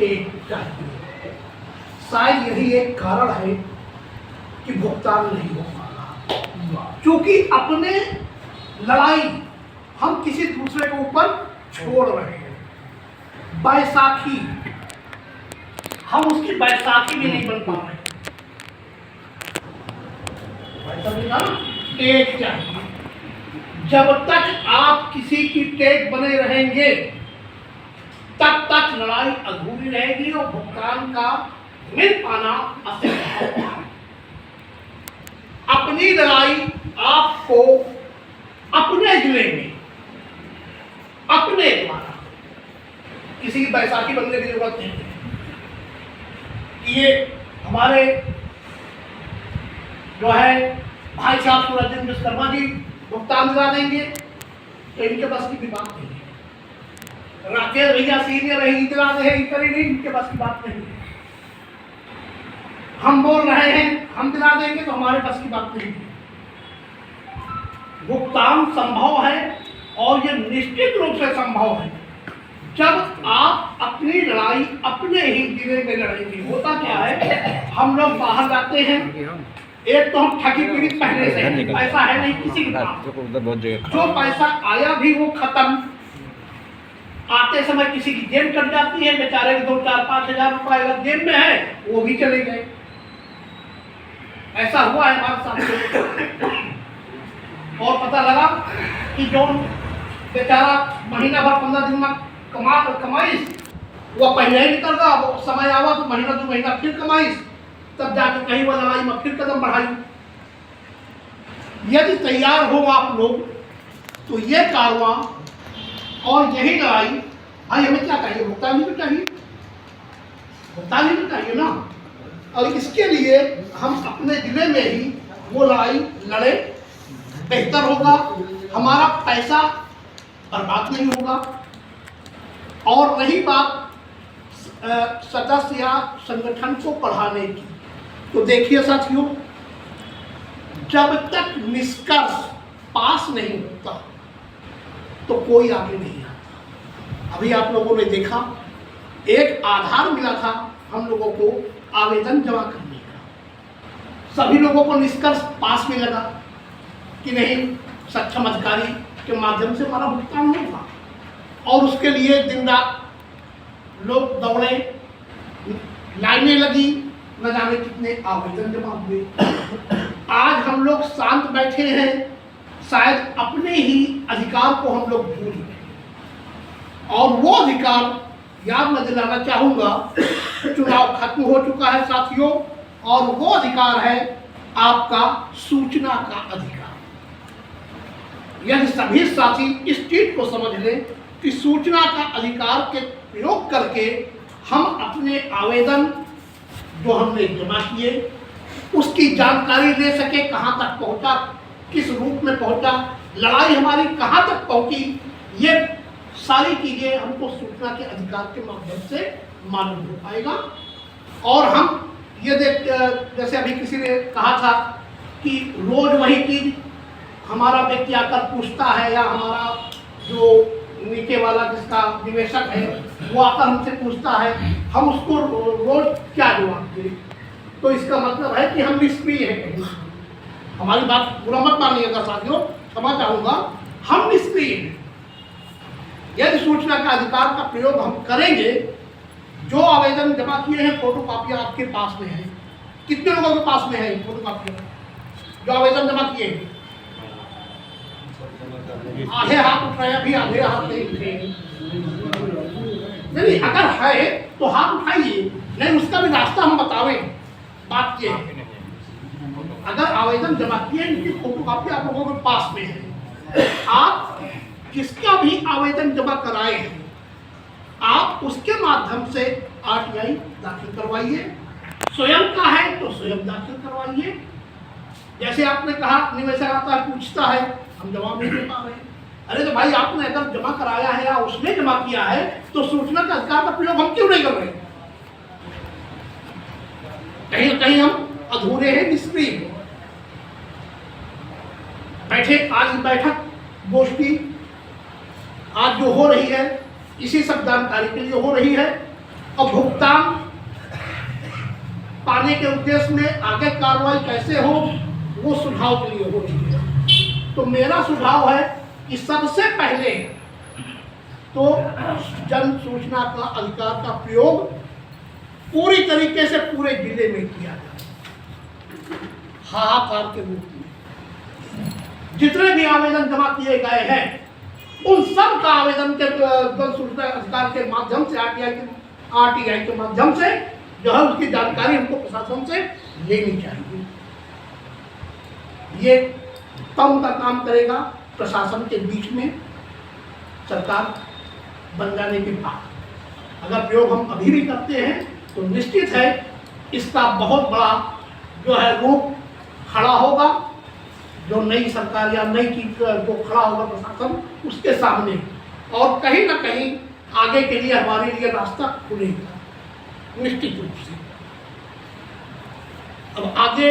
एक चाहिए। शायद यही एक कारण है कि भुगतान नहीं हो पा रहा, क्योंकि अपने लड़ाई हम किसी दूसरे के ऊपर छोड़ रहे हैं। बैसाखी, हम उसकी बैसाखी भी नहीं बन पा रहे। एक चाहिए। जब तक आप किसी की टेक बने रहेंगे तब तक लड़ाई अधूरी रहेगी और भुगतान का मिल पाना असंभव है। अपनी लड़ाई आपको अपने जिले में अपने द्वारा किसी की बैसाखी बनने की जरूरत नहीं है। ये हमारे जो है भाई साहब सूरज विश्वकर्मा जी भुगतान दिला देंगे तो इनके बस की भी बात नहीं है। राकेश भैया सीनियर है, दिला दे नहीं, इनके बस की बात नहीं है। हम बोल रहे हैं हम दिला देंगे तो हमारे बस की बात नहीं है। भुगतान संभव है और ये निश्चित रूप से संभव है जब आप अपनी लड़ाई अपने ही जिले में लड़ेंगे। होता क्या है, हम लोग बाहर जाते हैं, एक तो हम ठगी पीड़ित पहले से हैं, पैसा है नहीं किसी के पास, जो पैसा आया भी वो खत्म, आते समय किसी की जेब कट जाती है, बेचारे के 2, 4, 5 हजार रुपए अगर जेब में है वो भी चले गए। ऐसा हुआ है हमारे साथ। और पता लगा कि जो बेचारा महीना भर 15 दिन में कमाई वो पहले ही निकल गया, वो समय आवा तो महीना 2 महीना फिर कमाई, तब जाके कहीं वो लड़ाई में फिर कदम बढ़ाई। यदि तैयार हो आप लोग तो ये कारवां और यही लड़ाई, भाई हमें क्या चाहिए, भुगतान भी चाहिए, भुगतान भी चाहिए ना। और इसके लिए हम अपने जिले में ही वो लड़ाई लड़े, बेहतर होगा, हमारा पैसा बर्बाद नहीं होगा। और रही बात सदस्य या संगठन को बढ़ाने की, तो देखिए साथियों, जब तक निष्कर्ष पास नहीं होता तो कोई आगे नहीं आता। अभी आप लोगों ने देखा एक आधार मिला था हम लोगों को आवेदन जमा करने का, सभी लोगों को निष्कर्ष पास में लगा कि नहीं सक्षम अधिकारी के माध्यम से हमारा भुगतान होगा, और उसके लिए दिन रात लोग दौड़े, लाइनें लगी, न जाने कितने आवेदन जमा हुए। आज हम लोग शांत बैठे हैं, शायद अपने ही अधिकार को हम लोग भूल गए। और वो अधिकार याद मैं दिलाना चाहूंगा, चुनाव खत्म हो चुका है साथियों, और वो अधिकार है आपका सूचना का अधिकार। यदि सभी साथी इस चीज को समझ लें कि सूचना का अधिकार के प्रयोग करके हम अपने आवेदन जो हमने जमा किए उसकी जानकारी ले सके, कहां तक पहुंचा, किस रूप में पहुंचा, लड़ाई हमारी कहां तक पहुंची, ये सारी चीजें हमको सूचना के अधिकार के माध्यम से मालूम हो पाएगा। और हम ये देख, जैसे अभी किसी ने कहा था कि रोज वही चीज हमारा व्यक्ति आकर पूछता है, या हमारा जो नीचे वाला जिसका निवेशक है वो आकर हमसे पूछता है, हम उसको रोज क्या जवाब दें। तो इसका मतलब है कि हम निष्क्रिय हैं। हमारी बात बुरा मत मानिएगा साथियों, क्षमा चाहूंगा, हम निष्क्रिय हैं। यदि सूचना का अधिकार का प्रयोग हम करेंगे, जो आवेदन जमा किए हैं फोटोकॉपियां आपके पास में है, कितने लोगों के पास में है फोटोकॉपियां जो आवेदन जमा किए हैं? आधे हाथ उठ रहे हैं, अभी आधे हाथ नहीं उठे। नहीं, अगर है तो हाथ उठाइए, नहीं उसका भी रास्ता हम बतावें। बात ये है, अगर आवेदन जमा किए इनकी फोटोकॉपी आप लोगों के पास में है, आप जिसका भी आवेदन जमा कराए हैं आप उसके माध्यम से आरटीआई दाखिल करवाइए। स्वयं का है तो स्वयं दाखिल करवाइए। जैसे आपने कहा निवेशक आता है पूछता है, हम जवाब नहीं दे पा रहे हैं। अरे तो भाई आपने अगर जमा कराया है या उसने जमा किया है तो सूचना का अधिकार का प्रयोग हम क्यों नहीं कर रहे? कहीं ना कहीं हम अधूरे हैं, निष्क्रिय हैं। बैठे आज बैठक गोष्ठी आज जो हो रही है इसी सब जानकारी के लिए हो रही है। और भुगतान पाने के उद्देश्य में आगे कार्रवाई कैसे हो, वो सुझाव के लिए हो रही है। तो मेरा सुझाव है कि सबसे पहले तो जन सूचना का अधिकार का प्रयोग पूरी तरीके से पूरे जिले में किया जाए, हाहाकार के रूप में। जितने भी आवेदन जमा किए गए हैं उन सब का आवेदन के जन सूचना अधिकार के माध्यम से आरटीआई के माध्यम से जो है उसकी जानकारी हमको प्रशासन से लेनी चाहिए। ये कम का काम करेगा प्रशासन के बीच में सरकार बन जाने के बाद। अगर प्रयोग हम अभी भी करते हैं तो निश्चित है इसका बहुत बड़ा जो है रूप खड़ा होगा, जो नई सरकार या नई चीज को खड़ा होगा प्रशासन उसके सामने, और कहीं ना कहीं आगे के लिए हमारे लिए रास्ता खुलेगा निश्चित रूप से। अब आगे